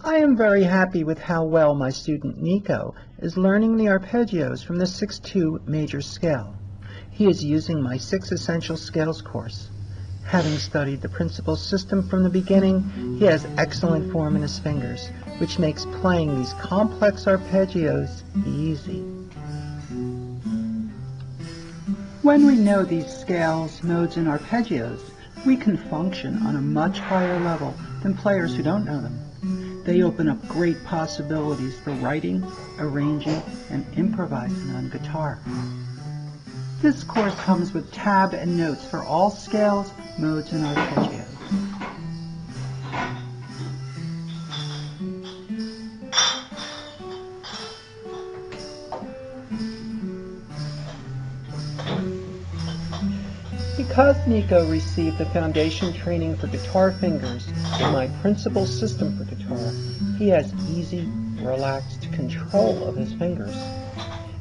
I am very happy with how well my student Nico is learning the arpeggios from the 6/2 major scale. He is using my 6 Essential Scales course. Having studied the principal system from the beginning, he has excellent form in his fingers, which makes playing these complex arpeggios easy. When we know these scales, modes, and arpeggios, we can function on a much higher level than players who don't know them. They open up great possibilities for writing, arranging, and improvising on guitar. This course comes with tab and notes for all scales, modes, and arpeggios. Because Nico received the foundation training for guitar fingers in my principal system for guitar, he has easy, relaxed control of his fingers.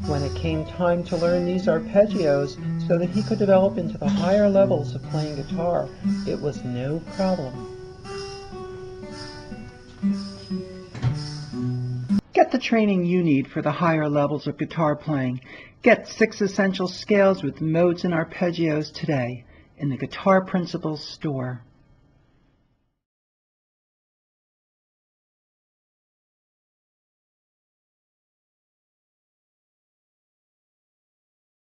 When it came time to learn these arpeggios so that he could develop into the higher levels of playing guitar, it was no problem. Get the training you need for the higher levels of guitar playing. Get 6 Essential Scales with modes and arpeggios today in the Guitar Principles store.